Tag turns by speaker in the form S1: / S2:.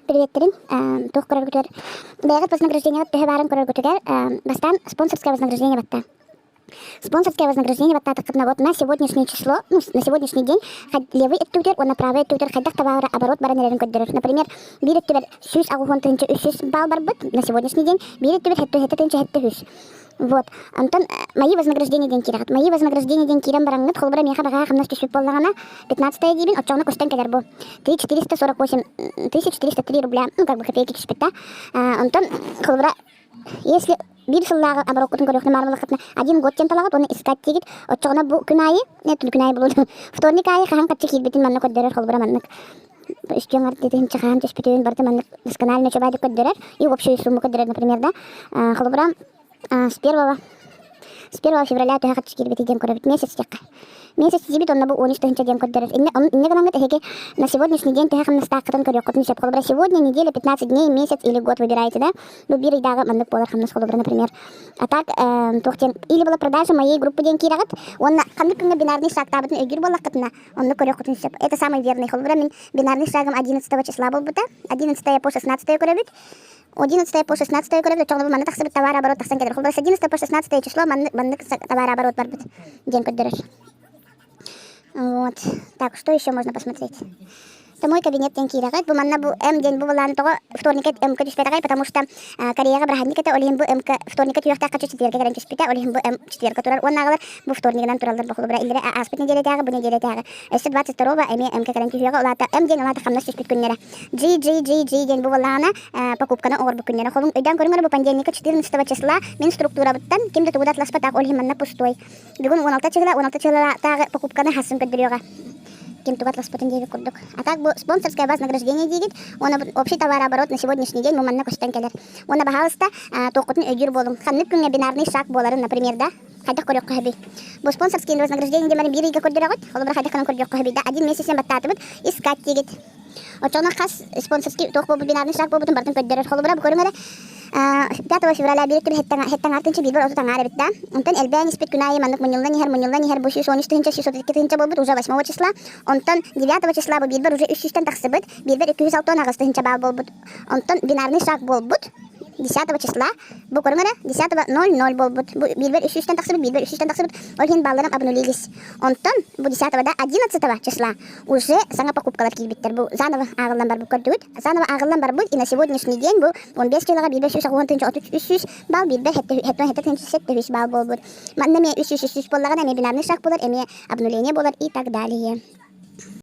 S1: Приветтерин, тух көрөргүтөр. Бәгат вознаграждение төһө барын көрөргүтөгөр, бастан спонсорское вознаграждение батта. Спонсорское вознаграждение батта тыкытна вот на сегодняшнее число, на сегодняшний день левый эттүтер, он направый эттүтер, хайдах товары оборот барын эрерин көддөрөр. Например, бир эттүбер 100 агухон тынчы 300 балл барбыт на сегодняшний день, бир эттүбер хетто тынчы хетто 100. Вот. Антон, мои вознаграждения день кирагат. Мои вознаграждения день кирам барангыт, холбара меха бага хамнас түшүп боллагана 15 дибин, отчогна көстен келер бу. 3448 403 рубля, ну как бы копейки түшпет да. Антон, холбара, если бир сыллага оборот көрөкнө мармалыкытна 1 год тен талагат, оны искать тегит, отчогна бу күнайы, не түл күнайы болду. Вторник айы хахан катчы кирбетин манна көддөрөр холбара маннык. Үстен артын чахан түшпетен барды маннык досконально чобайды көддөрөр. И общую сумму көддөрөр, например, да. Холбара с 1 февраля то я хочу кирбет день курбит месяц тек. Месяц дебит он на бу он что день курбит. Не гранат эхеки на сегодняшний день то я хам на стак катан курбит. Не сеп холбра сегодня неделя 15 дней месяц или год выбираете, да? Ну биры дага маннык полар хам на холбра, например. А так тохтен или была продажа моей группы день кирагат. Он на хамнык на бинарный шаг табытын өгүр боллак катына. Он на курбит кутун сеп. Это самый верный холбра. Мен бинарный шагом 11 числа был бута. 11 по 16 курбит. 11 по 16 көрөбүт, чоңдо манда таксы товар оборот таксан келер. Холбар 11 по 16 число мандык товар оборот бар бит. День көддөрөш. Вот. Так, что еще можно посмотреть? Это мой кабинет день кирагат. Бу манна бу день бу балан того вторник МК түшпетагай, потому что Кореяга брахадник это олим бу МК вторник юхта качу четверг герен түшпете, олим бу четверг турар. Он нагалар бу вторникдан туралдар бу холбара илдере аспет неделе тагы бу неделе тагы. Эсе 22-го МК герен түшүгө улата день улата хамнас түшпет күннере. G день бу балана покупканы ор бу күннере. Холун өйдан көрүңөр бу понедельник 14 числа мен структура буттан кимде тугудат ласпатак олим манна пустой. Бүгүн 16 числа тагы покупканы хасын көддөрүгө. Кем тугат ласпатын деби курдук. А так бу спонсорское вознаграждение дигит, он общий товарооборот на сегодняшний день муманна көстен келер. Он багалыста токутун өгүр болун. Хамнык күнгө бинарный шаг боларын, например, да. Хайдах көрөк кахби. Бу спонсорские вознаграждения демарин бириге көрдөрөгөт. Холбар хайдах канан көрдөрөк кахби да. 1 месяцен баттатыбыт искать дигит. Очона хас спонсорский ток болу бинарный шаг болбутун бартын көддөрөр. Холбара бу көрүңөр 5 февраля бирик хеттен артынчы бир оту таңары бит да. Онтон элбен испит күнайы маннык муньюлдан нихер бу 613 болбут уже 8 числа. Онтон 9 числа бу бирбер уже 300 таксыбыт, бирбер 206 агыстынча бал болбут. Онтон бинарный шаг болбут. 10 числа бу көрүңөр 10:00 болбут. Бу бирбер 300 таксыбыт, бирбер 300 таксыбыт. Олген балларым обнулились. Онтон бу 10-да 11 числа уже саңа покупкалар кирбиттер. Бу заново агылдан бар бу көрдүт. Заново агылдан бар бу и на сегодняшний день бу 15 числага бирбер 300 балл, бирбер хетте балл болбут. Манна ме 300 боллаган эме бинарный шаг болар, эме обнуление болар и так далее.